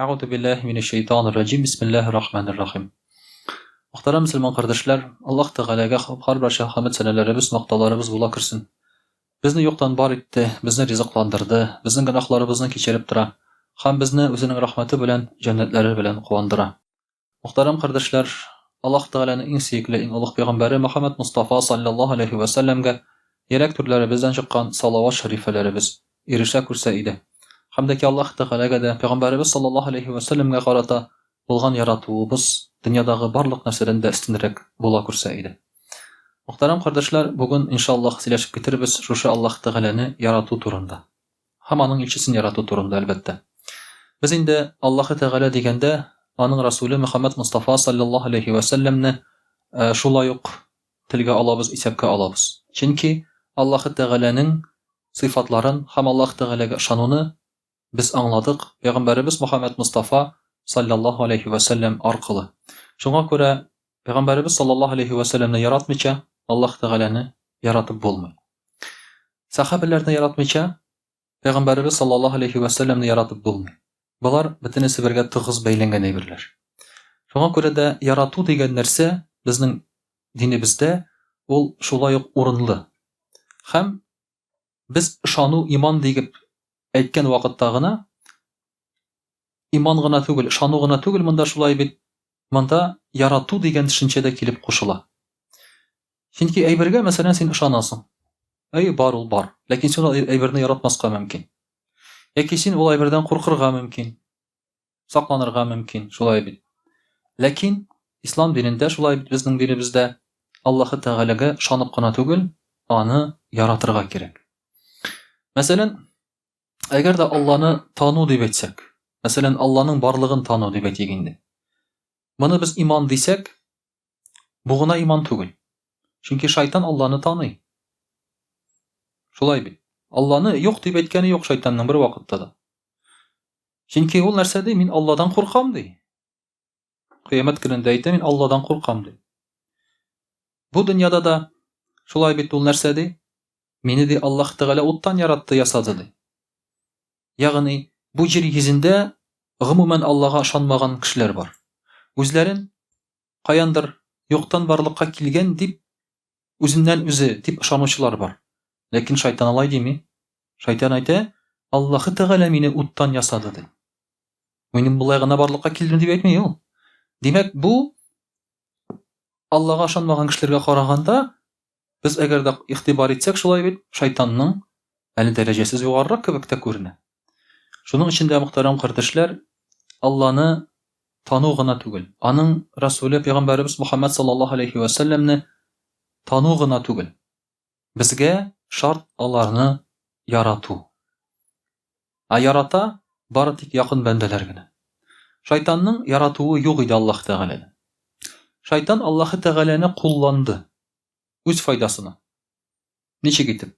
Әғуду биллахи минеш-шайтанир-раджим. Бисмиллахир-рахманир-рахим. Muhtaram Müslüman kardeşler, Allah Teala'ga har bir şahmet senelerimiz, noktalarımız bula kırsın. Bizni yoktan bar etti, bizni rızıklandırdı, bizim günahlarımızı keçirip tura, ham bizni özünün rahmeti bilen, cennetleri bilen kuvandıra. Muhtaram kardeşler, Allah Teala'nın en sevgili, en uluq peygamberi Muhammed Mustafa sallallahu aleyhi ve sellem'ge yerek türleri bizden çıkan salavat şerifelerimiz erişe kursa idi. Hamdaki Allah Teala'ga da Peygamberimiz sallallahu aleyhi ve sellem'ge qarata bolgan yaratuubuz dünyadagı barlıq narsadan da üstünrek bola kursa idi. Muhtaram kardeşler, bugün inşallah sileşip getiribiz şuşa Allah Teala'nı yaratu turunda. Hamanın ilçisini yaratu turunda elbette. Biz indi Allah Teala degende anın Resulü Muhammed Mustafa sallallahu aleyhi ve sellem'ni şulayuq tilge alabız, isepke alabız. Çünkü Allah Teala'nın sıfatların ham Allah Teala'ga şanını biz anladık. Peygamberimiz Muhammed Mustafa sallallahu aleyhi ve sellem arqılı. Şuna göre Peygamberimiz sallallahu aleyhi ve sellem'ni yaratmayça Allah Teala'nı yaratıp bulmuyor. Sahabelerni yaratmayça Peygamberimiz sallallahu aleyhi ve sellem'ni yaratıp bulmuyor. Bular bitinisi birge tığız beylengen eybirler. Şuna göre de yaratu degen nerse bizning dinimizde ol şulayuq orunlu. Hem biz şanu iman deyip aytgan vaqtdagina iman gına tugul, şanu gına tugul, mında şulay bit, mında yaratu degen düşünçede kelip qoşula. Çünki aybirge mesela sen ışanasın. Ay bar ol bar. Lakin sen aybirni yaratmaska mümkin. Yaki sen ol aybirden qorqırga mümkin. Saqlanırga mümkin. Şulay bit. Lakin İslam dininde şulay bit, bizning dinimizde Allah Teala'ga şanıp gına tugul, anı yaratırga gerek. Mesela eğer de Allah'ını tanı deyip etsek, mesela Allah'ın barlığını tanı deyip eteginde, bunu biz iman deysek, buğuna iman tugul. Çünkü şeytan Allah'ını tanıyor. Şulay bil. Allah'ını yok deyip etkeni yok şeytanın bir vakitte da. Çünkü o nerse dey, min Allah'dan korkam dey. Kıyamet gününde eydi, min Allah'dan korkam dey. Bu dünyada da şulay bil o nerse dey, meni de Allah Teala ottan yarattı, yasadı dey. Yani bu yer yüzünde gumumen Allah'a şanmagan kişiler var. Özlerin kayandır yoktan varlıkka kilgen dip özünden özü dip şanıçılar var. Lakin şeytan alay değil mi? Şeytan ayta Allah'ı Teala meni ottan yasadı dey. Benim bulayğına varlıkka kildim dip aytmay o. Demek bu Allah'a şanmagan kişilerge qaraganda biz eğer de ihtibar etsek şulay bit, şeytanның әлі derecesiz yugarrak kebekte görünə. Şunun içinde muhtaram kardeşler, Allah'ını tanı gına tugul, anın Resulü Peygamberimiz Muhammed sallallahu aleyhi ve sellem'ni tanı gına tugul. Bizge şart Allah'ını yaratu. Yarata bari tik yakın bendelergine. Şeytanның yaratuğu yok idi Allah Teala'nın. Şeytan Allah Teala'nı kullandı. Öz faydasına. Neçe gitip?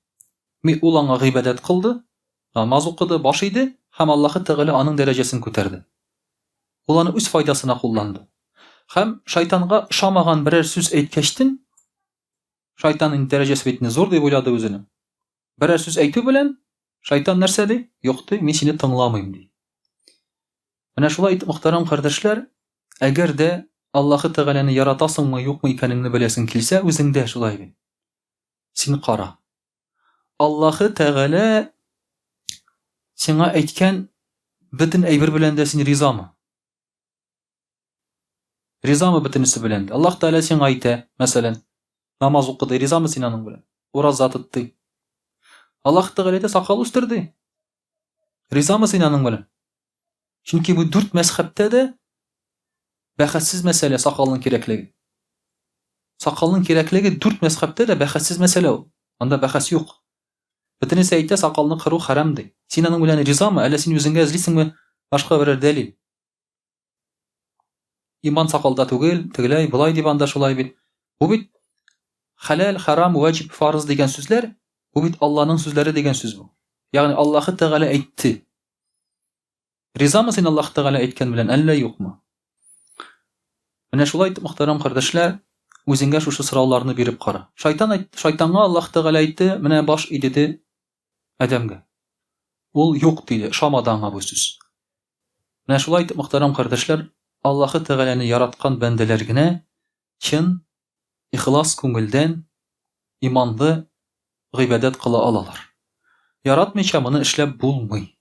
Ulanga gıйбадат kıldı, namaz okudu, başıydı, hem Allah Teala anın derecesini көтерdi. Ulanı öz faydasına kullandı. Hem şeytanga şamagan birer söz aytkeştin, şeytanın derecesi betini zor deyip oyladı özünü. Birer söz aytı bilen, şeytan nerse dey? Yok dey, men seni tыңlamayım dey. Mana şulay muhtaram kardeşler, eğer de Allah Teala'nı yaratasın mı yok mu ekenini bilesin kilse, özünde şulay bil. Seni qara. Allah Teala sana aytgan bütün aybir bilen de sen riza mı? Riza mı bütünüsü bilen? Allah Teala sana ayta, mesela namaz okudu, riza mı sen anın bilen? Oraz tuttu. Allah Teala da sakal üstürdü. Riza mı sen anın bilen? Çünkü bu dört mezhepte de bahassiz mesele sakalın kerekligi. Sakalın kerekligi dört mezhepte de bahassiz mesele o. Anda bahas yok. Bütünüsü ayta sakalını kırı haram dey. Sen anın bilen riza mı? Әлі sen özünge ezlisin mi? Başka birer delil. İman sakalda tugil, tigilay, bulay deyip anda şulay bit. Bu bit halal, haram, vacip, farız degen sözler, bu bit Allah'ın sözleri degen söz bu. Yani Allah Teala aytdı. Riza mı sen Allah Teala aytken bilen? Әлі yok mu? Mana şulay muhtaram kardeşler, özünge şu sıralarını berip qara. Şeytanga Allah Teala aytdı, mene baş idedi Ademge. Ol yok dedi, şamadanğa bu söz. Менә шулай итеп, мөхтәрәм кардәшләр, Аллаһы Тәгаләне яраткан бәндәләр генә чын, ихлас күңелдән иманлы гыйбадәт кыла алалар. Яратмыйча моны эшләп булмый.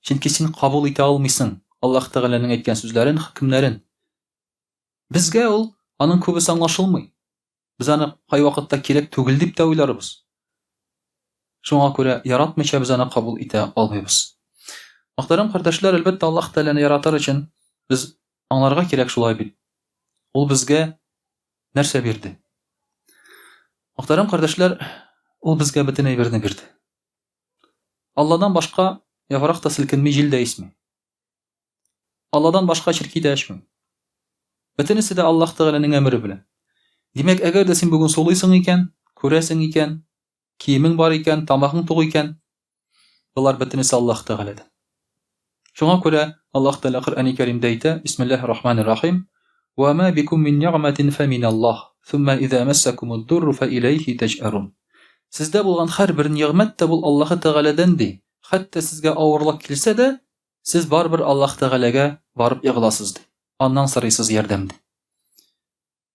Чөнки син кабул итә алмыйсың Аллаһ Тәгаләнең әйткән сүзләрен, хөкемнәрен. Безгә ул аның күбесе аңлашылмый. Без аны кай вакытта кирәк түгел дип тә уйларбыз. Шуңа күрә яратмыйча без аны кабул итә алмыйбыз. Мөхтәрәм кардәшләр, әлбәттә Аллаһ Тәгаләне яратыр өчен без аңларга кирәк шулай бит. Ул безгә нәрсә бирде? Мөхтәрәм кардәшләр, ул безгә бөтен әйберне бирде. Алладан башка яфрак та селкенми, җил дә исми. Алладан башка чирки дә эчми. Бөтенесе дә Аллаһ Тәгаләнең әмере белән. Димәк, әгәр дә син бүген сулыйсың икән, күрәсең икән, киемең бар икән, тамагың тук икән, булар бөтенесе Аллаһ Тәгаләдән. Шуңа күрә Аллаһ Тәгалә Коръәни Кәримдә әйтә: Бисмиллаһир-рахманир-рахим. Ва ма бикум мин ниъматин фаминаллаһ, сумма иза массакумуд-дурру фа илайһи таҗ'арун. Сездә булган һәрбер ниъмәт тә бул Аллаһ Тәгаләдән ди. Хәтта сезгә авырлык килсә дә, сез барбер Аллаһ Тәгаләгә барып ягыласыз ди. Аннан сорыйсыз ярдәм ди.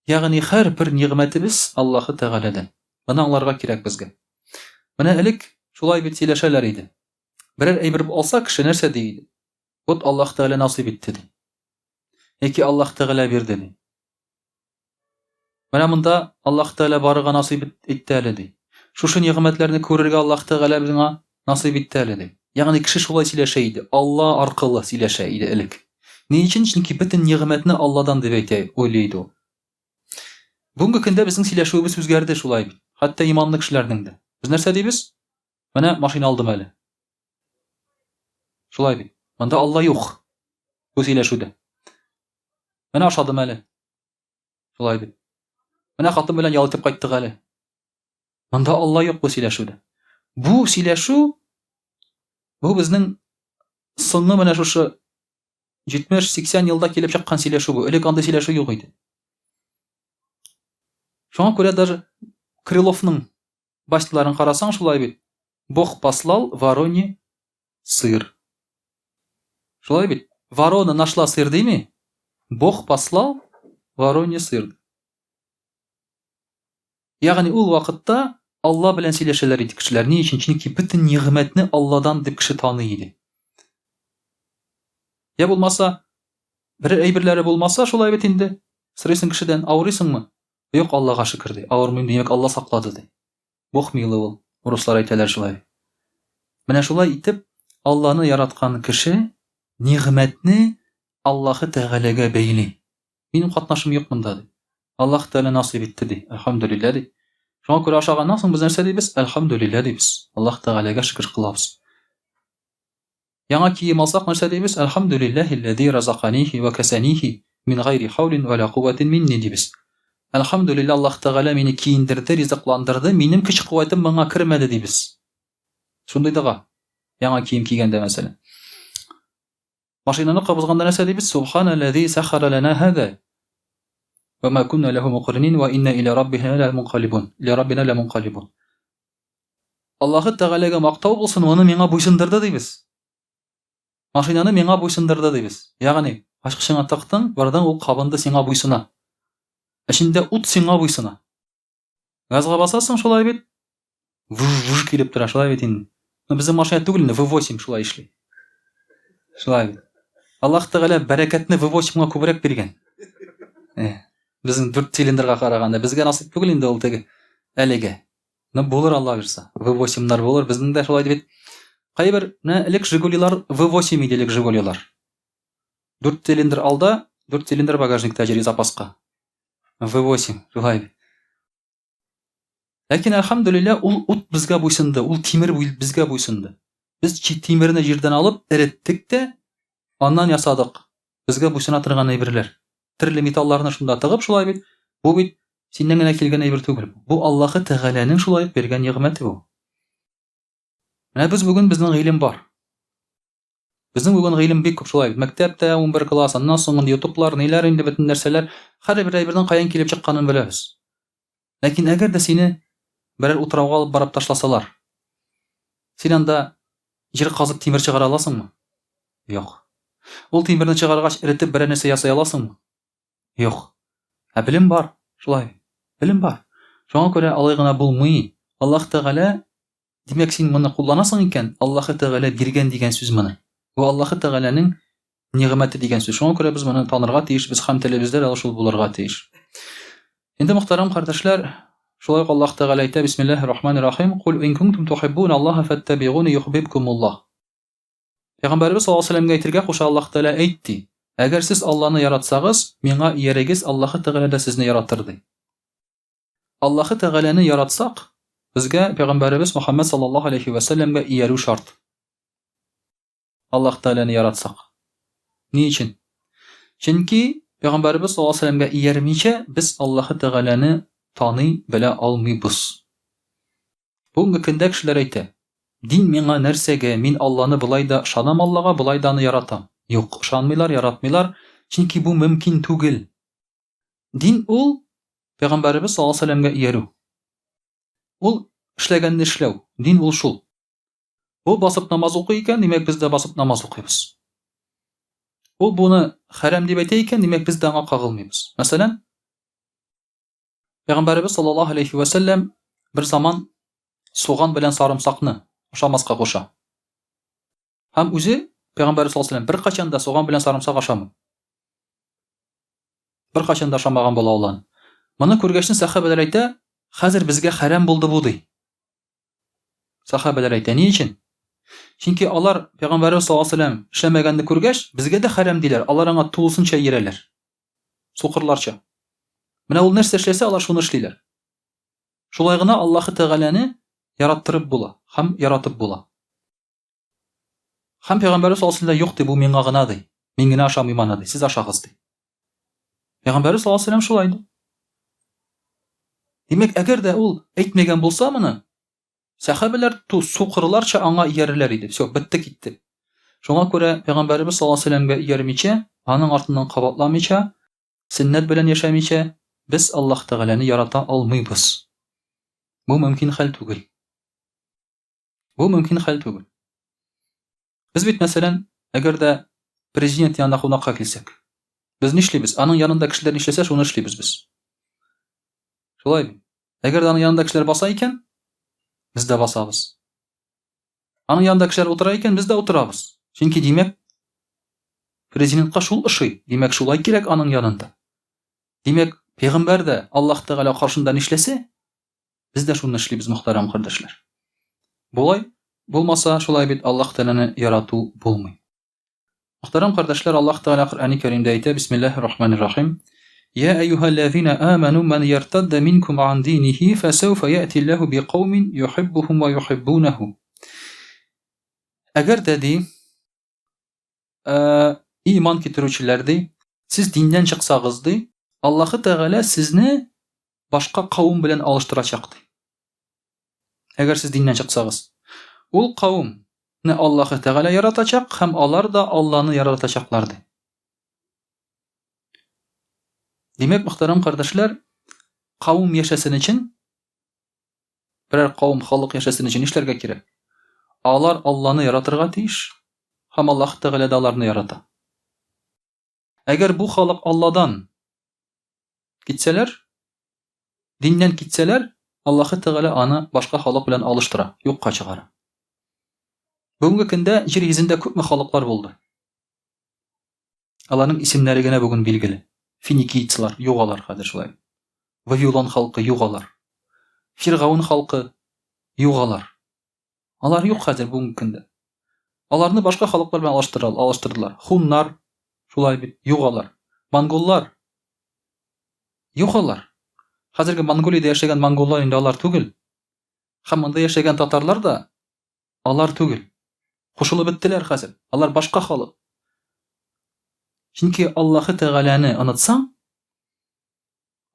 Ягъни һәрбер ниъмәтебез Аллаһ Тәгаләдән. Моны аңларга кирәк безгә. Менә элек шулай бит сөйләшәләр иде. Берәр әйбер алса кеше нәрсә ди иде? Вот Аллаһ Тәгалә насыйп итте ди. Яки Аллаһ Тәгалә бирде ди. Менә монда Аллаһ Тәгалә барыга насыйп итте әле ди. Шушы ниъмәтләрне күрергә Аллаһ Тәгалә безгә насыйп итте әле ди. Ягъни кеше шулай сөйләшә иде. Алла аркылы сөйләшә иде элек. Ни өчен? Чөнки бөтен ниъмәтне Алладан дип әйтә, уйлый ул. Бүгенге көндә безнең сөйләшүебез үзгәрде шулай бит. Хәтта иманлы кешеләрнең дә. Без нәрсә дибез? Менә машина алдым әле. Шулай бит. Монда Алла юк. Бу сөйләшүдә. Менә ашадым әле. Шулай бит. Менә хатын белән ял итеп кайттык әле. Монда Алла юк бу сөйләшүдә. Бу сөйләшү бу безнең соңгы менә шушы 70-80 елда килеп чыккан сөйләшү бу. Элек андый сөйләшү юк иде. Шуңа күрә даже Крыловның бастыларын карасаң шулай бит. Бог послал вороне сыр. Шулай бит. Ворона нашла сыр дими? Бог послал вороне сыр. Ягъни ул вакытта Алла белән сөйләшәләр иде кешеләр. Ни өчен? Чөнки бөтен нигъмәтне Алладан дип кеше таный иде. Я булмаса, бер әйберләре булмаса шулай бит инде. Сорыйсың кешедән, авырыйсыңмы? Юк, Аллага шөкер ди. Авырмыйм, димәк Алла саклады ди. Бог милы ул. Руслар әйтәләр шулай. Менә шулай итеп Алланы яраткан кеше нигъмәтне Аллаһы Тәгаләгә бәйли. Минем катнашым юк монда ди. Аллаһ Тәгалә насыйп итте ди. Әлхәмдүлилләh ди. Шуңа күрә ашаганнан соң без нәрсә дибез? Әлхәмдүлилләh дибез. Аллаһ Тәгаләгә шөкер кылабыз. Яңа кием алсак нәрсә дибез? Әлхәмдүлилләһи-лләзи разаканихи ва касанихи мин гайри хаулин ва ла кувватин минни дибез. Әлхәмдүлилләh, Аллаһ Тәгалә мине киендерде, ризыкландырды, минем көч-куәтем моңа кермәде дибез. Шундый дага. Яңа кием кигәндә мәсәлән. Машинаны кабызганда нәрсә дибез? Субханаллази сахара лана хада. Ва ма кунна лаху муқринин ва инна иля раббина ламунқалибун. Иля раббина ламунқалибун. Аллаһы Тәгаләгә мактау булсын, моны миңа буйсындырды дибез. Машинаны миңа буйсындырды дибез. Ягъни, ачкычыңа тактың, бардан ул кабынды сиңа буйсына. Эчендә ут сиңа буйсына. Газга басасың шулай бит. Вуж килеп тора шулай бит инде. Безнең машина түгел, V8 шулай эшли. Шулай бит. Аллаһ Тәгалә бәрәкәтне V8-га күбрәк биргән. Безнең 4 цилиндрга караганда безгә насыйп түгел инде ул теге әлегә. Булыр Алла бирсә. V8-нар булыр, безнең дә шулай дип. Кайбер элек Жигулилар V8 иделек Жигулилар. 4 цилиндр алда, 4 цилиндр багажникта җири запаска. V8 шулай. Ләкин әлхәмдүлилләh ул ут безгә буйсынды, ул тимер безгә буйсынды. Без тимерне җирдән алып эреттек тә, аннан ясадык. Безгә буйсына торган әйберләр. Төрле металларны шунда тыгып шулай бит. Бу бит синнән генә килгән әйбер түгел. Бу Аллаһы Тәгаләнең шулай бергән нигъмәте бу. Менә без бүген безнең гыйлем бар. Безнең бүген гыйлем бик күп шулай. Мәктәптә 11 класс, аннан соң YouTube'лар, ниләр инде бөтен нәрсәләр, һәрбер әйбердән каян килеп чыкканын беләбез. Ләкин әгәр дә сине берәр утрауга алып барып ташласалар, син анда җир казып тимер чыгара аласыңмы? Юк. Ул тимерне чыгаргач, эретеп бер нәрсә ясый аласыңмы? Юк. Белем бар, шулай. Белем бар. Шуңа күрә алай гына булмый. Аллаһ Тәгалә, димәк, син моны кулланасың икән, Аллаһ Тәгалә биргән дигән сүз моны. Бу Аллаһ Тәгаләнең нигъмәте дигән сүз. Шуңа күрә без моны танырга тиешбез һәм телебездә дә шул булырга тиеш. Инде мөхтәрәм кардәшләр, шулай ук Аллаһ Тәгалә әйтә: Бисмиллаһир-рахманир-рахим. Кул ин кунтум тухиббуна Аллаһа фаттабигуни юхиббукумуллаһ. Пәйгамбәрбез саллаллаһу алейһи ва сәлләмгә әйтергә куша Аллаһ Тәгалә әйтте: Әгәр сез Аллаһны яратсагыз, миңа иярегез, Аллаһ Тәгалә дә сезне яратыр ди. Аллаһ Тәгаләне яратсак, безгә Пәйгамбәрбез Мөхәммәд саллаллаһу алейһи ва сәлләмгә иярү шарт. Аллаһ Тәгаләне яратсак. Ни өчен? Чөнки Пәйгамбәрбез саллаллаһу алейһи ва сәлләмгә иярмичә, без Аллаһ Тәгаләне таный, белә алмыйбыз. Бүгенге көндә кешеләр әйтә: Дин миңа нәрсәгә? Мин Алланы булай да ышанам, Аллага булай да аны яратам. Юк, ышанмыйлар, яратмыйлар, чөнки бу мөмкин түгел. Дин ул Пәйгамбәрбез саллаллаһу алейһи ва сәлләмгә иярү. Ул эшләгәнне эшләү. Дин ул шул. Ул басып намаз укый икән, димәк без дә басып намаз укыйбыз. Ул буны хәрам дип әйтә икән, димәк без дә аңа кагылмыйбыз. Мәсәлән, Пәйгамбәрбез саллаллаһу алейһи ва сәлләм бер заман суган белән сарымсакны ашамаска куша. Һәм үзе Пәйгамбәрбез саллаллаһу алейһи ва сәлләм бер качан да суган белән сарымсак ашамый. Бер качан да ашамаган була ул. Моны күргәчтен сахабалар әйтә: Хәзер безгә хәрам булды бу ди. Сахабалар әйтә: Ни өчен? Чөнки алар Пәйгамбәрбез саллаллаһу алейһи ва сәлләм эшләмәгәнне күргәч, безгә дә хәрам диләр. Алар аңа тулысынча йөрәләр. Сукырларча. Менә ул нәрсә эшләсә, алар шуны эшлиләр. Шулай гына Аллаһ Тәгаләне яраттырып була һәм яратып була. Һәм Пәйгамбәрбез саллаллаһу алейһи ва сәлләм юк ди, бу миңа гына ди. Мин генә ашамыйм аны ди. Сез ашагыз ди. Пәйгамбәрбез саллаллаһу алейһи ва сәлләм шулай ди. Димәк, әгәр дә ул әйтмәгән булса моны, сахабалар сукырларча аңа иярерләр иде. Всё, битте китте. Шуңа күрә Пәйгамбәрбез саллаллаһу алейһи ва сәлләмгә иярмичә, аның артыннан кабатламыйча, сөннәт белән яшәмичә, без Аллаһ Тәгаләне ярата алмыйбыз. Бу мөмкин хәл түгел. Бу мөмкин хәл түгел. Без бит мәсәлән, әгәр дә президент янына кунакка килсәк, без нишлибез? Аның янында кешеләр нишләсә, шуны эшлибез без. Шулай бит. Әгәр дә аның янында кешеләр баса икән, без дә басабыз. Аның янында кешеләр утыра икән, без дә утырабыз. Чөнки димәк, президентка шул ошый. Димәк, шулай кирәк аның янында. Димәк, Пәйгамбәр дә Аллаһ Тәгалә каршында нишләсә, без дә шуны эшлибез, мөхтәрәм кардәшләр. Булай булмаса, шулай бит Аллаһ Тәгаләне ярату булмый. Мөхтәрәм кардәшләр, Аллаһ Тәгалә Коръәни Кәримдә әйтә: Бисмиллаһир-рахманир-рахим. يا أيها الذين آمنوا من يرتد منكم عن دينه فسوف يأتي الله بقوم يحبهم ويحبونه. Әгәр дә ди, иман китерүчеләр ди, сез диндән чыксагыз ди, Аллаһ Тәгалә сезне башка кавым белән алыштырачак ди. Әгәр сез диндән чыксагыз, ул кавымны Аллаһ Тәгалә яратачак һәм алар да Алланы яратачаклар ди. Димәк, мөхтәрәм кардәшләр, кавым яшәсен өчен, берәр кавым халык яшәсен өчен нишләргә кирәк? Алар Алланы яратырга тиеш һәм Аллаһ Тәгалә дә аларны ярата. Әгәр бу халык Алладан китсәләр, диндән китсәләр, Аллаһ Тәгалә аны башка халык белән алыштыра, юкка чыгара. Бүгенге көндә җир йөзендә күпме халыклар булды. Аларның исемнәре генә бүген билгеле. Финикийцлар югалар хәзер шулай. Вавилон халкы югалар. Фиргаун халкы югалар. Алар юк хәзер бүгенге көндә. Аларны башка халыклар белән алыштырдылар. Хуннар шулай бит югалар. Монголлар югалар. Хәзерге Монголиядә яшәгән монголлар инде алар түгел. Һәм монда яшәгән татарлар да алар түгел. Кушылып беттеләр хәзер. Алар башка халык. Чөнки Аллаһ Тәгаләне онытсаң,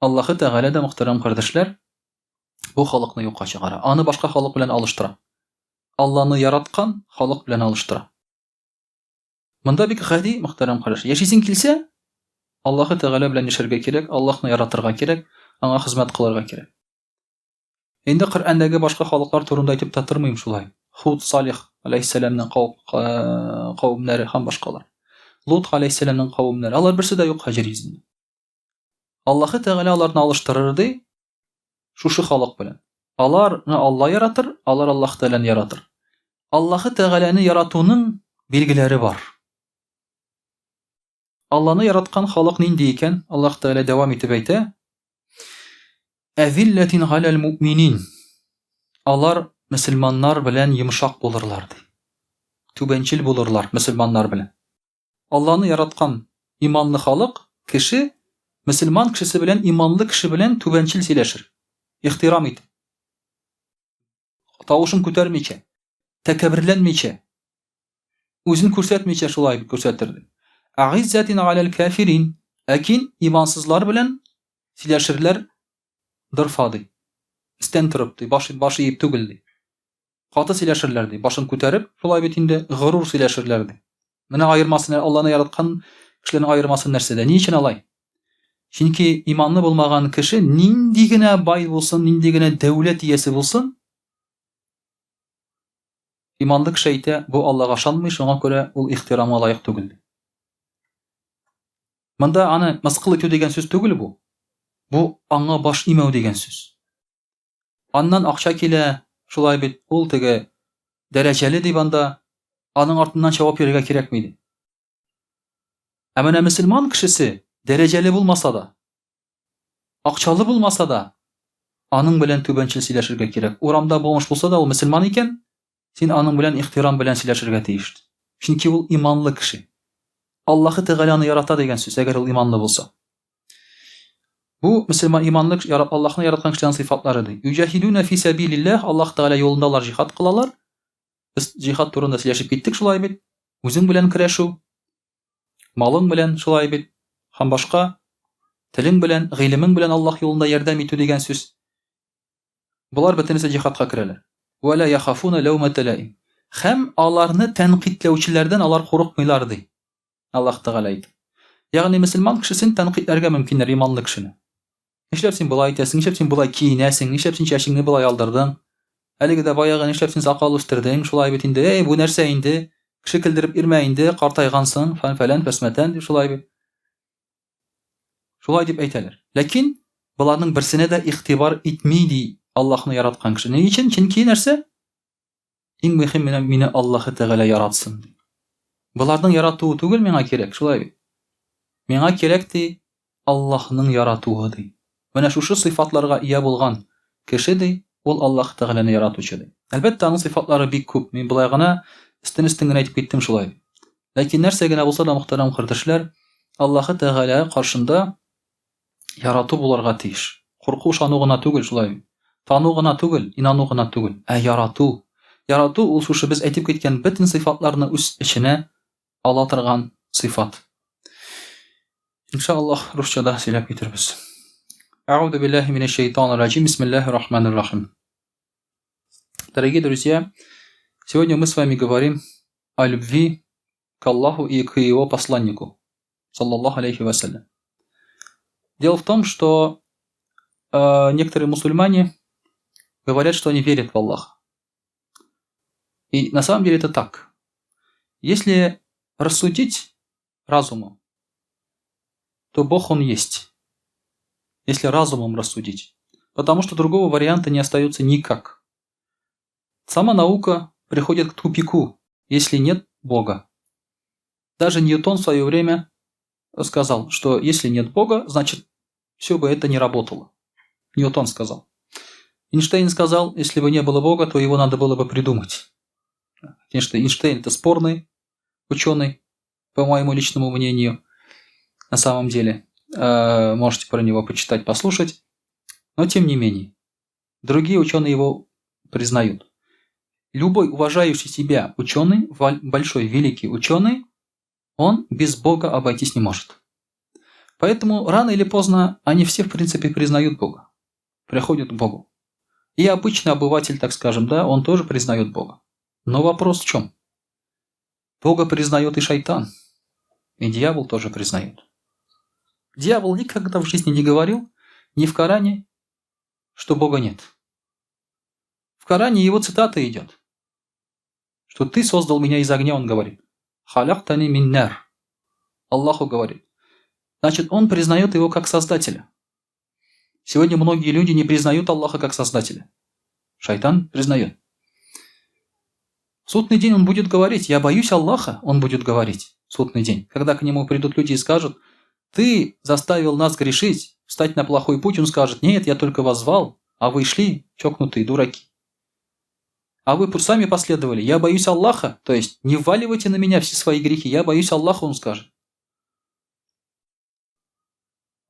Аллаһ Тәгалә дә, мөхтәрәм кардәшләр, бу халыкны юкка чыгара. Аны башка халык белән алыштыра. Алланы яраткан халык белән алыштыра. Монда бик гади, мөхтәрәм кардәшләр. Яшисең килсә, Аллаһ Тәгалә белән яшәргә кирәк, Аллаһны яратырга кирәк, аңа хезмәт кылырга кирәк. Инде Коръәндәге башка халыклар турында әйтеп тә тормыйм шулай. Худ, Салих алейһиссәламның кавымнәре һәм башкалар. Лут алейхиссаламның кавемнәре. Алар берсе дә юк хаҗр йөзендә. Аллаһы Тәгалә аларны алыштырыр ди шушы халык белән. Аларны Алла яратыр, алар Аллаһ Тәгаләне яратыр. Аллаһы Тәгаләне яратуның билгеләре бар. Алланы яраткан халык нинди икән? Аллаһ Тәгалә дәвам итеп әйтә: "Әзилләтин галәл муъминин." Алар мөселманнар белән йомшак булырлар ди. Түбәнчел булырлар мөселманнар белән. Алланы яраткан иманлы халык кеше мөселман кешесе белән иманлы кеше белән түбәнчел сөйләшер. Ихтирам итеп. Тавышын күтәрмичә, тәкәбберләнмичә, үзен күрсәтмичә шулай күрсәтер ди. Әгиззәтин галәл кафирин. Ләкин имансызлар белән сөйләшерләр дырфа ди. Истән торып ди, башы иеп түгел ди. Каты сөйләшерләр ди, башын күтәреп, шулай бит инде горур сөйләшерләр ди. Менә аермасы Алланы яраткан кешеләрнең аермасы нәрсәдә? Ни өчен алай? Чөнки иманлы булмаган кеше нинди генә бай булсын, нинди генә дәүләт иясе булсын, иманлы кеше әйтә, бу Аллага ышанмый, шуңа күрә ул ихтирамга лаек түгел ди. Монда аны мыскыл итү дигән сүз түгел бу. Бу аңа баш имәү дигән сүз. Аннан акча килә, шулай бит ул теге дәрәҗәле дип анда аның артыннан җавап бирергә кирәкми ди. Ә менә мөселман кешесе дәрәҗәле булмаса да, акчалы булмаса да, аның белән түбәнчел сөйләшергә кирәк. Урамда булмыш булса да, ул мөселман икән, син аның белән ихтирам белән сөйләшергә тиеш. Чөнки ул иманлы кеше. Аллаһы Тәгаләне ярата дигән сүз, әгәр ул иманлы булса. Бу мөселман иманлы Аллаһны яраткан кешеләрнең сыйфатлары ди. Юҗахидуна фи сабилиллаһ, Аллаһ Тәгалә юлында алар җихад кылалар. Без җихад турында сөйләшеп киттек шулай бит. Үзең белән көрәшү, малың белән шулай бит, һәм башка телең белән, гыйлемең белән Аллаһ юлында ярдәм итү дигән сүз. Булар бөтенесе җихадка керәләр. Ва ла яхафуна лаумата лаим. Һәм аларны тәнкыйтьләүчеләрдән алар курыкмыйлар ди. Аллаһ Тәгалә әйтә. Ягъни мөселман кешесен тәнкыйтьләргә мөмкиннәр иманлы кешене. Нишләп син булай әйтәсең, нишләп син булай киенәсең, нишләп син чәчеңне булай алдырдың? Әлеге дә баягы нишләп син сакал үстердең, шулай бит инде, бу нәрсә инде? Кеше килдереп ирмә инде, картайгансың, фәлән фәсмәтән дип шулай бит. Шулай дип әйтәләр. Ләкин буларның берсенә дә игътибар итми ди Аллаһны яраткан кеше. Ни өчен? Чөнки нәрсә? Иң мөһим мине Аллаһы Тәгалә яратсын. Буларның яратуы түгел миңа кирәк, шулай бит. Миңа кирәк ди Аллаһның яратуы ди. Менә шушы сыйфатларга ия булган кеше ди, ул Аллаһ Тәгаләне яратучы ди. Әлбәттә, аның сыйфатлары бик күп. Мин булай гына өстен генә әйтеп киттем шулай. Ләкин нәрсә генә булса да, мөхтәрәм кардәшләр, Аллаһы Тәгалә каршында ярату булырга тиеш. Курку шану гына түгел шулай. Тану гына түгел, инану гына түгел, ә ярату. Ярату ул шушы без әйтеп киткән бөтен сыйфатларны үз эченә ала торган сыйфат. Иншаллаһ, русчада сөйләп китербез. А'уду биллахи минаш шайтанир раджим. Бисмиллахир рахманир рахим. Дорогие друзья, сегодня мы с вами говорим о любви к Аллаху и к его посланнику, саллаллаху алейхи вассалям. Дело в том, что некоторые мусульмане говорят, что они верят в Аллаха. И на самом деле это так. Если рассудить разумом, то Бог Он есть. Если разумом рассудить. Потому что другого варианта не остается никак. Сама наука приходит к тупику, если нет Бога. Даже Ньютон в свое время сказал, что если нет Бога, значит все бы это не работало. Ньютон сказал. Эйнштейн сказал, если бы не было Бога, то его надо было бы придумать. Конечно, Эйнштейн это спорный ученый, по моему личному мнению, на самом деле. Можете про него почитать, послушать. Но тем не менее, другие ученые его признают. Любой уважающий себя ученый, большой, великий ученый, он без Бога обойтись не может. Поэтому рано или поздно они все, в принципе, признают Бога. Приходят к Богу. И обычный обыватель, так скажем, да, он тоже признает Бога. Но вопрос в чем? Бога признает и шайтан. И дьявол тоже признает. Дьявол никогда в жизни не говорил, ни в Коране, что Бога нет. В Коране его цитата идет, что ты создал меня из огня, он говорит. Халяктани мин нар. Аллаху говорит. Значит, он признает его как Создателя. Сегодня многие люди не признают Аллаха как Создателя. Шайтан признает. В судный день он будет говорить, я боюсь Аллаха, он будет говорить в судный день. Когда к нему придут люди и скажут, ты заставил нас грешить, встать на плохой путь, он скажет, нет, я только вас звал, а вы шли, чокнутые дураки. А вы сами последовали, я боюсь Аллаха, то есть не вваливайте на меня все свои грехи, я боюсь Аллаха, он скажет.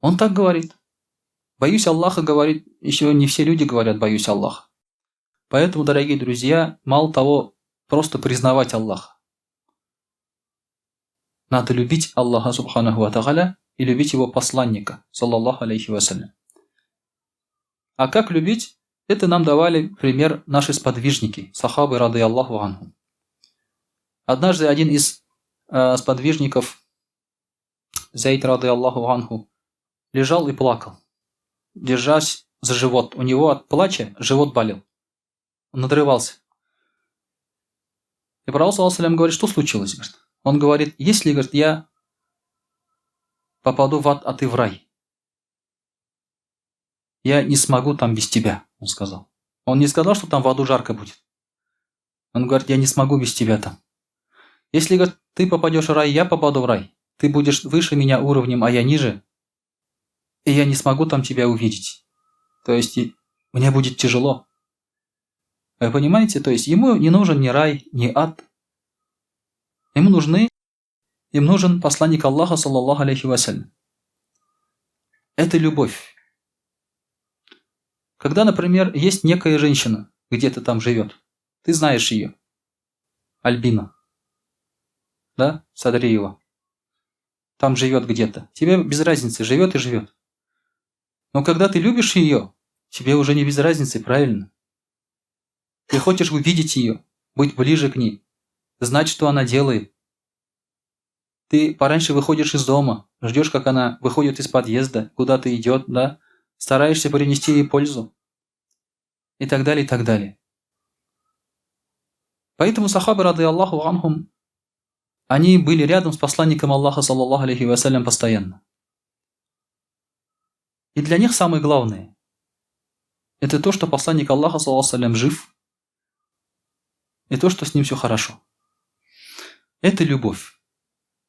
Он так говорит. Боюсь Аллаха говорит, еще не все люди говорят боюсь Аллаха. Поэтому, дорогие друзья, мало того, просто признавать Аллаха. Надо любить Аллаха субханаху ва тааля и любить его посланника, саллаллаху алейхи вассалям. А как любить? Это нам давали пример наши сподвижники, сахабы рады Аллаху анху. Однажды один из сподвижников, Зайд рады Аллаху анху, лежал и плакал, держась за живот. У него от плача живот болел. Он надрывался. И пророк саллаллаху алейхи ва саллям говорит, что случилось? Он говорит, если, говорит, я попаду в ад, а ты в рай, я не смогу там без тебя, он сказал. Он не сказал, что там в аду жарко будет. Он говорит, я не смогу без тебя там. Если, говорит, ты попадешь в рай, я попаду в рай, ты будешь выше меня уровнем, а я ниже, и я не смогу там тебя увидеть. То есть мне будет тяжело. Вы понимаете? То есть ему не нужен ни рай, ни ад. Им нужен посланник Аллаха, саллаллаху алейхи вассалям. Это любовь. Когда, например, есть некая женщина, где-то там живет, ты знаешь ее, Альбина, да, Садриева, там живет где-то, тебе без разницы, живет и живет. Но когда ты любишь ее, тебе уже не без разницы, правильно? Ты хочешь увидеть ее, быть ближе к ней, знать, что она делает. Ты пораньше выходишь из дома, ждешь, как она выходит из подъезда, куда-то идет, да? Стараешься принести ей пользу. И так далее, и так далее. Поэтому сахабы рады Аллаху анхум, они были рядом с посланником Аллаха, саллаллаху алейхи вассалям, постоянно. И для них самое главное – это то, что посланник Аллаха, саллаллаху алейхи вассалям, жив, и то, что с ним все хорошо. Это любовь.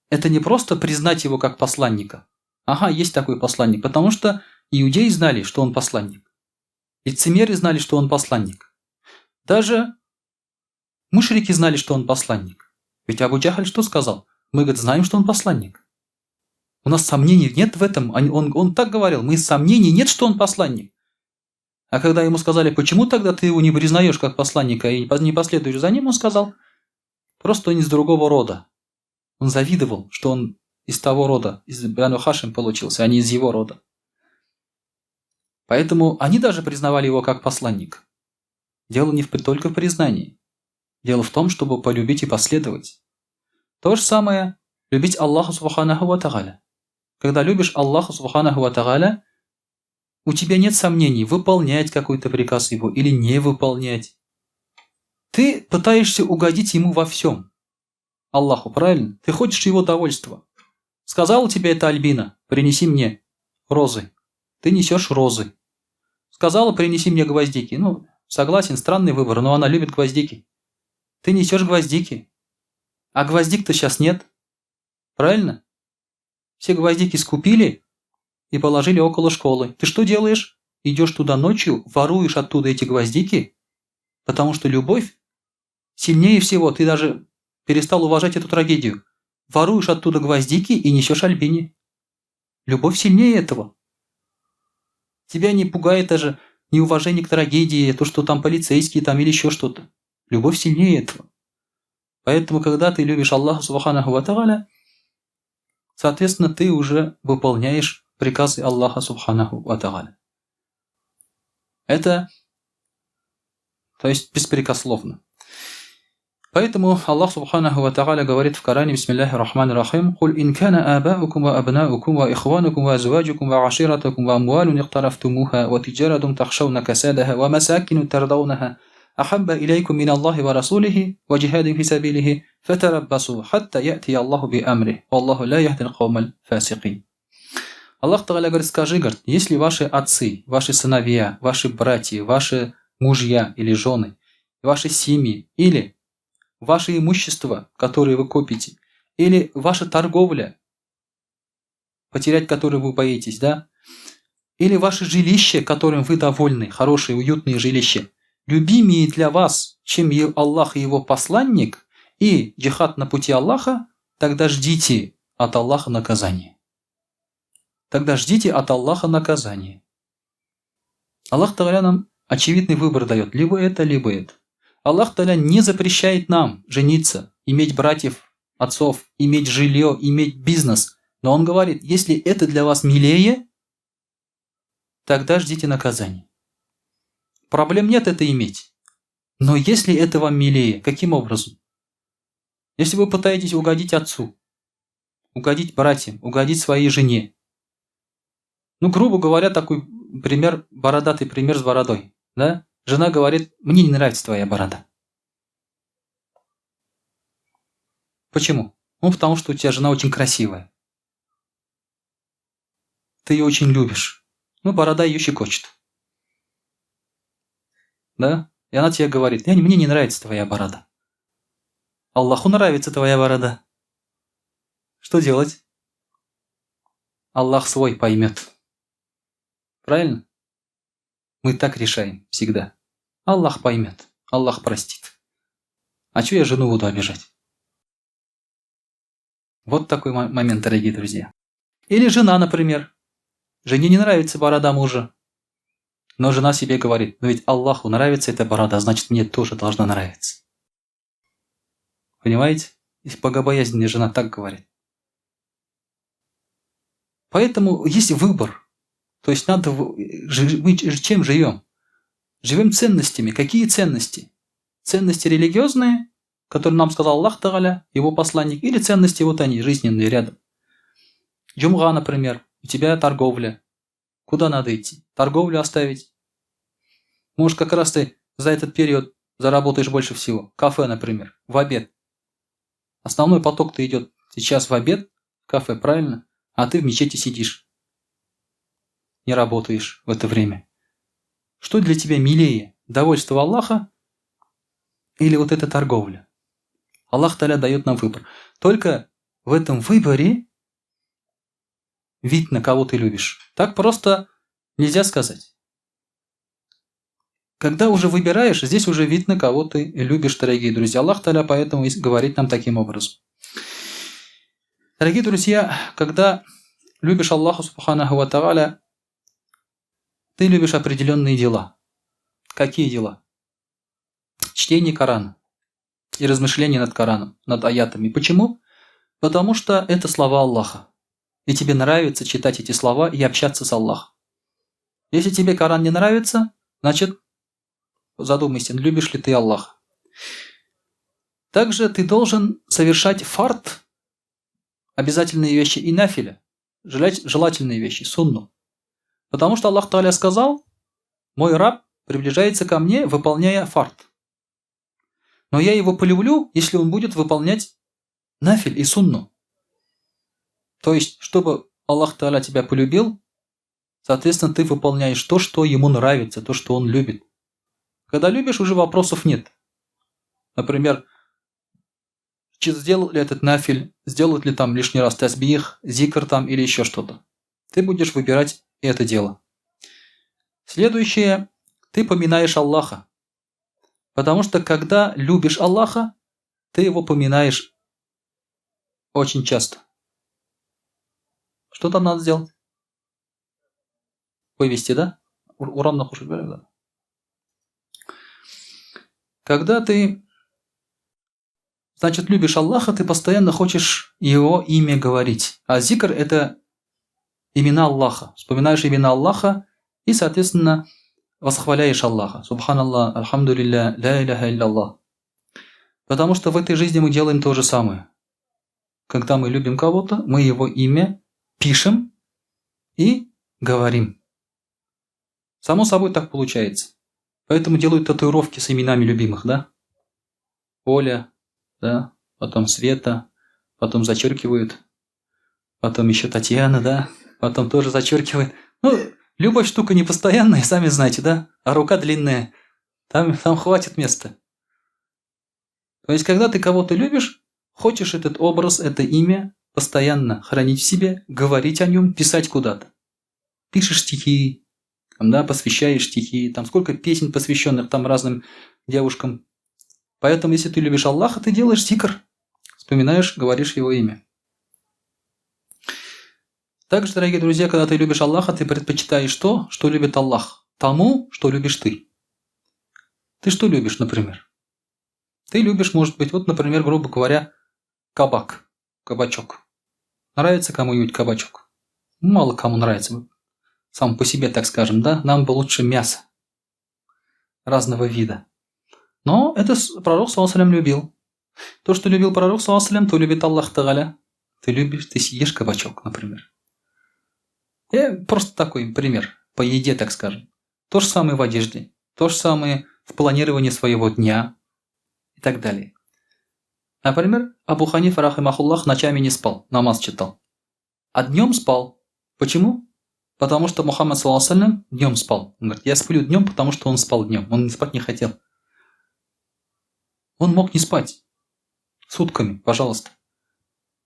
Это не просто признать его как посланника. Ага, есть такой посланник, потому что иудеи знали, что он посланник. Лицемеры знали, что он посланник. Даже мушрики знали, что он посланник. Ведь Абу Джахаль что сказал? Мы, говорит, знаем, что он посланник. У нас сомнений нет в этом. Он так говорил, мы сомнений нет, что он посланник. А когда ему сказали, почему тогда ты его не признаешь как посланника и не последуешь за ним, он сказал, просто он из другого рода. Он завидовал, что он из того рода, из Бану Хашим получился, а не из его рода. Поэтому они даже признавали его как посланник. Дело не только в признании. Дело в том, чтобы полюбить и последовать. То же самое любить Аллаха субханаху ва тааля. Когда любишь Аллаха субханаху ва тааля, у тебя нет сомнений, выполнять какой-то приказ его или не выполнять. Ты пытаешься угодить ему во всем. Аллаху, правильно? Ты хочешь его довольства. Сказала тебе это Альбина, принеси мне розы. Ты несешь розы. Сказала, принеси мне гвоздики. Ну, согласен, странный выбор, но она любит гвоздики. Ты несешь гвоздики. А гвоздик-то сейчас нет. Правильно? Все гвоздики скупили и положили около школы. Ты что делаешь? Идешь туда ночью, воруешь оттуда эти гвоздики, потому что любовь сильнее всего. Ты даже перестал уважать эту трагедию. Воруешь оттуда гвоздики и несешь Альбине. Любовь сильнее этого. Тебя не пугает даже неуважение к трагедии, то, что там полицейские там или еще что-то. Любовь сильнее этого. Поэтому, когда ты любишь Аллаха субханаху ва тааля, соответственно, ты уже выполняешь приказы Аллаха субханаху ва тааля. Это, то есть, беспрекословно. Поэтому Аллах субханаху ва тааля говорит в Коране, бисмиллахи рахмани рахим, «Куль ин кана абаукум ва абнаукум ва ихванукум ва азваджукум ва аширатукум ва амвалун ихтарафтумуха ва тиджаратум тахшауна касадаха ва масакину тардаунаха أحب إليكم من الله ورسوله وجهاد في سبيله فتربصوا حتى يأتي الله بأمره والله لا يهدي القوم الفاسقين. Аллах Та'аля говорит, скажи, говорит, если ваши отцы, ваши сыновья, ваши братья, ваши мужья или жены, ваши семьи, или ваше имущество, которое вы копите, или ваша торговля, потерять которую вы боитесь, да, или ваше жилище, которым вы довольны, хорошее, уютное жилище, любимее для вас, чем Аллах и его посланник, и джихад на пути Аллаха, тогда ждите от Аллаха наказания. Тогда ждите от Аллаха наказания. Аллах Та'аля нам очевидный выбор дает. Либо это, либо это. Аллах Та'аля не запрещает нам жениться, иметь братьев, отцов, иметь жилье, иметь бизнес. Но Он говорит, если это для вас милее, тогда ждите наказания. Проблем нет это иметь. Но если это вам милее, каким образом? Если вы пытаетесь угодить отцу, угодить братьям, угодить своей жене, ну, грубо говоря, такой пример, бородатый пример с бородой. Да? Жена говорит, мне не нравится твоя борода. Почему? Ну, потому что у тебя жена очень красивая. Ты ее очень любишь. Ну, борода ее щекочет. Да? И она тебе говорит, мне не нравится твоя борода. Аллаху нравится твоя борода. Что делать? Аллах свой поймет. Правильно? Мы так решаем всегда. Аллах поймет. Аллах простит. А что я жену буду обижать? Вот такой момент, дорогие друзья. Или жена, например. Жене не нравится борода мужа. Но жена себе говорит, но ведь Аллаху нравится эта борода, значит мне тоже должна нравиться. Понимаете? Если богобоязненная жена так говорит. Поэтому есть выбор. То есть надо, мы чем живем? Живем ценностями. Какие ценности? Ценности религиозные, которые нам сказал Аллах Та'аля, его посланник, или ценности вот они, жизненные рядом. Джумга, например, у тебя торговля. Куда надо идти? Торговлю оставить? Может, как раз ты за этот период заработаешь больше всего. Кафе, например, в обед. Основной поток-то идет сейчас в обед, в кафе, правильно? А ты в мечети сидишь. Не работаешь в это время. Что для тебя милее? Довольство Аллаха или вот эта торговля? Аллах Та'аля дает нам выбор. Только в этом выборе видно, кого ты любишь. Так просто нельзя сказать. Когда уже выбираешь, здесь уже видно, кого ты любишь, дорогие друзья. Аллах Та'аля поэтому и говорит нам таким образом. Дорогие друзья, когда любишь Аллаха Субханаху ва Та'аля, ты любишь определенные дела. Какие дела? Чтение Корана и размышления над Кораном, над аятами. Почему? Потому что это слова Аллаха. И тебе нравится читать эти слова и общаться с Аллахом. Если тебе Коран не нравится, значит, задумайся, любишь ли ты Аллаха. Также ты должен совершать фард, обязательные вещи, и нафиля, желательные вещи, сунну. Потому что Аллах Та'аля сказал, мой раб приближается ко мне, выполняя фард. Но я его полюблю, если он будет выполнять нафиль и сунну. То есть, чтобы Аллах Та'аля тебя полюбил, соответственно, ты выполняешь то, что ему нравится, то, что он любит. Когда любишь, уже вопросов нет. Например, сделал ли этот нафиль, сделает ли там лишний раз тасбих, зикр там или еще что-то. Ты будешь выбирать это дело. Следующее, ты поминаешь Аллаха. Потому что когда любишь Аллаха, ты его поминаешь очень часто. Что там надо сделать? Вывести, да? Урам нахуш, да? Когда ты, значит, любишь Аллаха, ты постоянно хочешь его имя говорить. А зикр – это имена Аллаха. Вспоминаешь имена Аллаха и, соответственно, восхваляешь Аллаха. Субханаллах, альхамдулилля, ля иляха илляллах. Потому что в этой жизни мы делаем то же самое. Когда мы любим кого-то, мы его имя пишем и говорим. Само собой так получается. Поэтому делают татуировки с именами любимых, да? Оля, да? Потом Света, потом зачеркивают. Потом еще Татьяна, да? Потом тоже зачеркивают. Ну, любовь штука непостоянная, сами знаете, да? А рука длинная. Там хватит места. То есть, когда ты кого-то любишь, хочешь этот образ, это имя постоянно хранить в себе, говорить о нем, писать куда-то. Пишешь стихи, там, да, посвящаешь стихи, там сколько песен, посвященных там разным девушкам. Поэтому, если ты любишь Аллаха, ты делаешь зикр, вспоминаешь, говоришь его имя. Также, дорогие друзья, когда ты любишь Аллаха, ты предпочитаешь то, что любит Аллах, тому, что любишь ты. Ты что любишь, например? Ты любишь, может быть, вот, например, грубо говоря, кабак, кабачок. Нравится кому-нибудь кабачок? Мало кому нравится. Сам по себе, так скажем, да? Нам бы лучше мясо разного вида. Но это пророк, саллаллаху алейхи любил. То, что любил пророк, саллаллаху алейхи, то любит Аллах Тааля. Ты любишь, ты съешь кабачок, например. Просто такой пример. По еде, так скажем. То же самое в одежде. То же самое в планировании своего дня. И так далее. Например, Абу Ханифа рахимахуллах ночами не спал, намаз читал. А днем спал. Почему? Потому что Мухаммад саллаллаху алейхи днем спал. Он говорит, я сплю днем, потому что он спал днем. Он спать не хотел. Он мог не спать. Сутками, пожалуйста.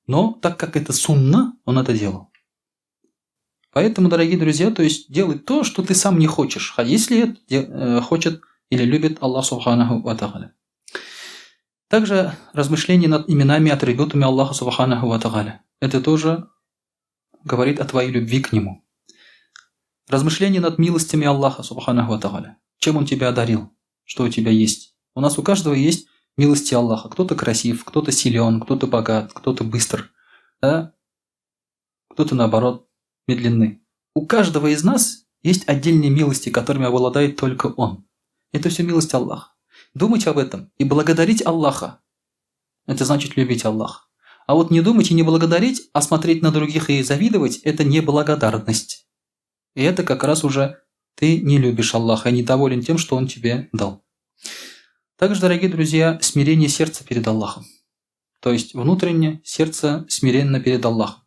Но так как это сунна, он это делал. Поэтому, дорогие друзья, то есть делай то, что ты сам не хочешь, если это хочет или любит Аллах Субханаху ва Тааля. Также размышления над именами и атрибутами Аллаха Субханаху ва Тааля. Это тоже говорит о твоей любви к Нему. Размышления над милостями Аллаха Субханаху ва Тааля. Чем Он тебя одарил? Что у тебя есть? У нас у каждого есть милости Аллаха. Кто-то красив, кто-то силен, кто-то богат, кто-то быстр, да? Кто-то наоборот медленны. У каждого из нас есть отдельные милости, которыми обладает только Он. Это все милость Аллаха. Думать об этом и благодарить Аллаха – это значит любить Аллаха. А вот не думать и не благодарить, а смотреть на других и завидовать – это неблагодарность. И это как раз уже ты не любишь Аллаха и недоволен тем, что Он тебе дал. Также, дорогие друзья, смирение сердца перед Аллахом. То есть внутреннее сердце смиренно перед Аллахом.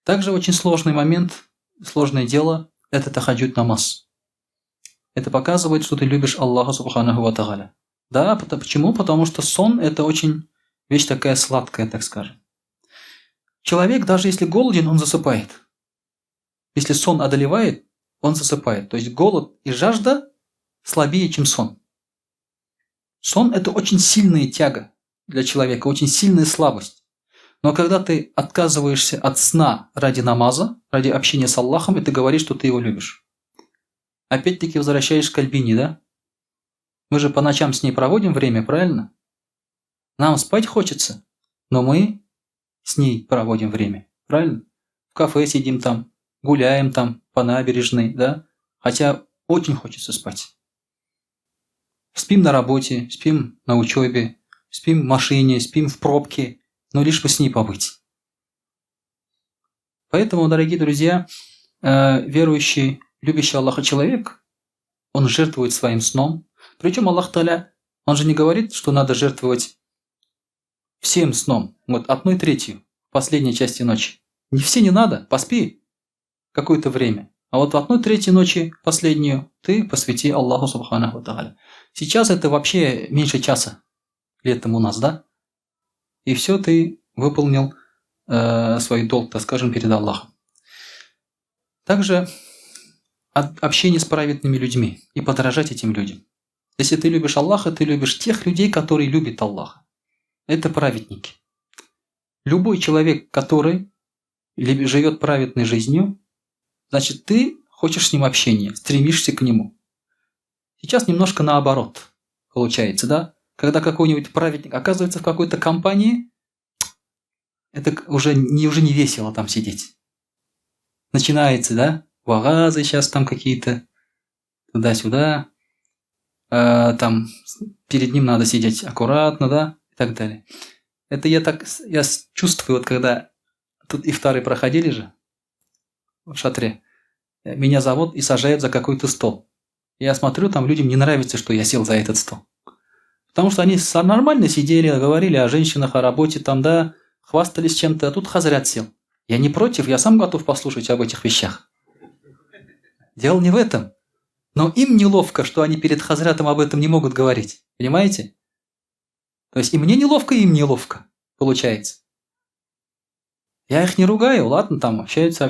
Также очень сложный момент, сложное дело – это тахаджуд намаз. Это показывает, что ты любишь Аллаха Субханаху ва Тааля. Да, почему? Потому что сон – это очень вещь такая сладкая, так скажем. Человек, даже если голоден, он засыпает. Если сон одолевает, он засыпает. То есть голод и жажда слабее, чем сон. Сон – это очень сильная тяга для человека, очень сильная слабость. Но когда ты отказываешься от сна ради намаза, ради общения с Аллахом, и ты говоришь, что ты его любишь. Опять-таки возвращаешь к Альбине, да? Мы же по ночам с ней проводим время, правильно? Нам спать хочется, но мы с ней проводим время, правильно? В кафе сидим там, гуляем там по набережной, да? Хотя очень хочется спать. Спим на работе, спим на учебе, спим в машине, спим в пробке, но лишь бы с ней побыть. Поэтому, дорогие друзья, верующий, любящий Аллаха человек, он жертвует своим сном. Причем Аллах Тааля, он же не говорит, что надо жертвовать всем сном. Вот 1/3 в последней части ночи. Не все не надо, поспи какое-то время. А вот в 1/3 ночи последнюю ты посвяти Аллаху Субханаху Тааля. Сейчас это вообще меньше часа летом у нас, да? И все, ты выполнил свой долг, так скажем, перед Аллахом. Также общение с праведными людьми и подражать этим людям. Если ты любишь Аллаха, ты любишь тех людей, которые любят Аллаха. Это праведники. Любой человек, который живет праведной жизнью, значит, ты хочешь с ним общения, стремишься к нему. Сейчас немножко наоборот получается, да? Когда какой-нибудь праведник оказывается в какой-то компании, это уже не весело там сидеть. Начинается, да? Вагазы сейчас там какие-то, туда-сюда. Там перед ним надо сидеть аккуратно, да? И так далее. Это я чувствую, вот когда тут ифтары проходили же в шатре. Меня зовут и сажают за какой-то стол. Я смотрю, там людям не нравится, что я сел за этот стол. Потому что они нормально сидели, говорили о женщинах, о работе, там, да, хвастались чем-то, а тут хазрят сел. Я не против, я сам готов послушать об этих вещах. Дело не в этом. Но им неловко, что они перед хазрятом об этом не могут говорить. Понимаете? То есть и мне неловко, и им неловко. Получается. Я их не ругаю, ладно, там общаются.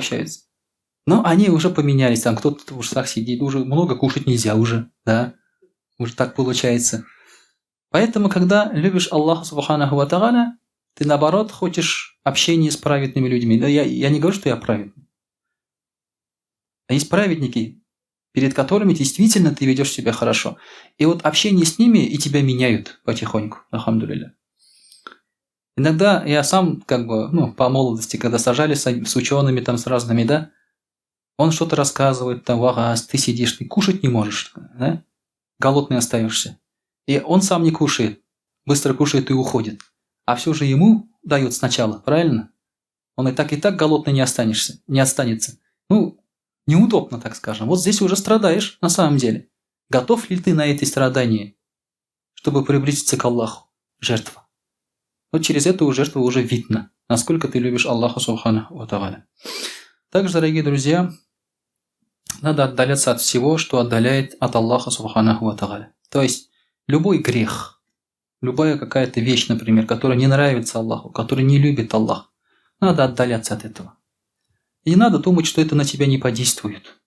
Но они уже поменялись, там кто-то в ушах сидит, уже много кушать нельзя уже, да. Уже так получается. Поэтому, когда любишь Аллаха Субханаху ва Тааля, ты наоборот хочешь общения с праведными людьми. Я не говорю, что я праведный. А есть праведники, перед которыми действительно ты ведешь себя хорошо. И вот общение с ними и тебя меняют потихоньку, алхамдулилля. Иногда я сам, по молодости, когда сажались с учеными, там, с разными, да, он что-то рассказывает, там, вагаз, ты сидишь, ты кушать не можешь, да, голодный остаешься. И он сам не кушает, быстро кушает и уходит. А все же ему дают сначала, правильно? Он и так голодный не останется. Неудобно, так скажем. Вот здесь уже страдаешь на самом деле. Готов ли ты на эти страдания, чтобы приблизиться к Аллаху? Жертва. Вот через эту жертву уже видно, насколько ты любишь Аллаха Субханаху ва Тааля. Также, дорогие друзья, надо отдаляться от всего, что отдаляет от Аллаха Субханаху ва Тааля. То есть любой грех, любая какая-то вещь, например, которая не нравится Аллаху, которая не любит Аллах, надо отдаляться от этого. И не надо думать, что это на тебя не подействует.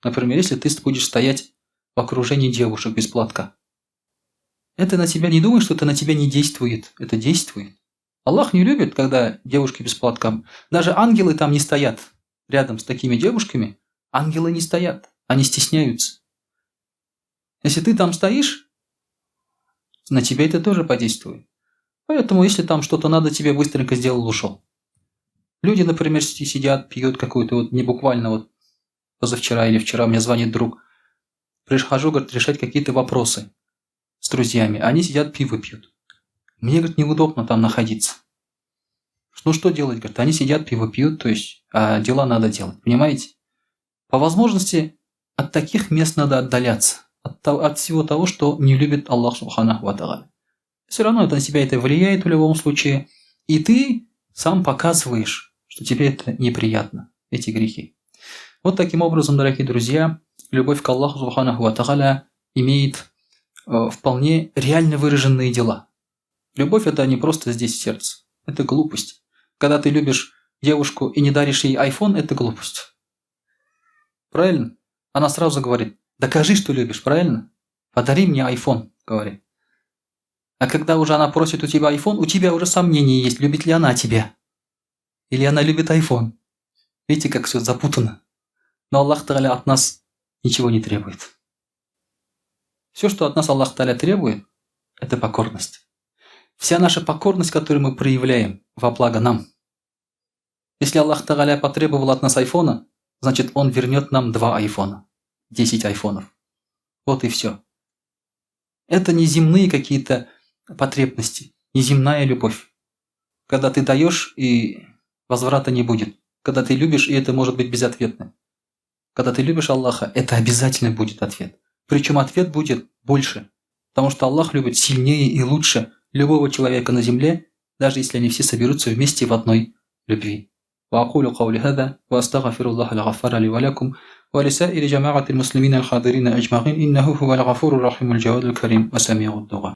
Например, если ты будешь стоять в окружении девушек без платка. Это на тебя не думай, что это на тебя не действует. Это действует. Аллах не любит, когда девушки без платка. Даже ангелы там не стоят рядом с такими девушками. Ангелы не стоят. Они стесняются. Если ты там стоишь, на тебя это тоже подействует. Поэтому, если там что-то надо, тебе быстренько сделал, ушел. Люди, например, сидят, пьют какую-то, не буквально позавчера или вчера мне звонит друг. Прихожу, говорит, решать какие-то вопросы с друзьями. Они сидят, пиво пьют. Мне, говорит, неудобно там находиться. Ну что делать, говорит, они сидят, пиво пьют, то есть, а дела надо делать, понимаете? По возможности от таких мест надо отдаляться. От всего того, что не любит Аллах Субханаху ва Тааля. Все равно это на тебя это влияет в любом случае. И ты сам показываешь, что тебе это неприятно, эти грехи. Вот таким образом, дорогие друзья, любовь к Аллаху Субханаху ва Тааля имеет вполне реально выраженные дела. Любовь – это не просто здесь в сердце. Это глупость. Когда ты любишь девушку и не даришь ей iPhone, это глупость. Правильно? Она сразу говорит, докажи, что любишь, правильно? Подари мне iPhone, говорит. А когда уже она просит у тебя iPhone, у тебя уже сомнения есть, любит ли она тебя. Или она любит iPhone. Видите, как все запутано. Но Аллах Тааля от нас ничего не требует. Все, что от нас Аллах Тааля требует, это покорность. Вся наша покорность, которую мы проявляем во благо нам. Если Аллах Тааля потребовал от нас айфона, значит Он вернет нам 2 айфона, 10 айфонов. Вот и все. Это не земные какие-то потребности, не земная любовь. Когда ты даешь, и возврата не будет. Когда ты любишь, и это может быть безответно. Когда ты любишь Аллаха, это обязательно будет ответ. Причем ответ будет больше. Потому что Аллах любит сильнее и лучше любого человека на земле, даже если они все соберутся вместе в одной любви. وأقول قولي هذا وأستغفر الله الغفار لي ولكم ولسائر جماعة المسلمين الحاضرين أجمعين إنه هو الغفور الرحيم الجواد الكريم وسميع الدعاء.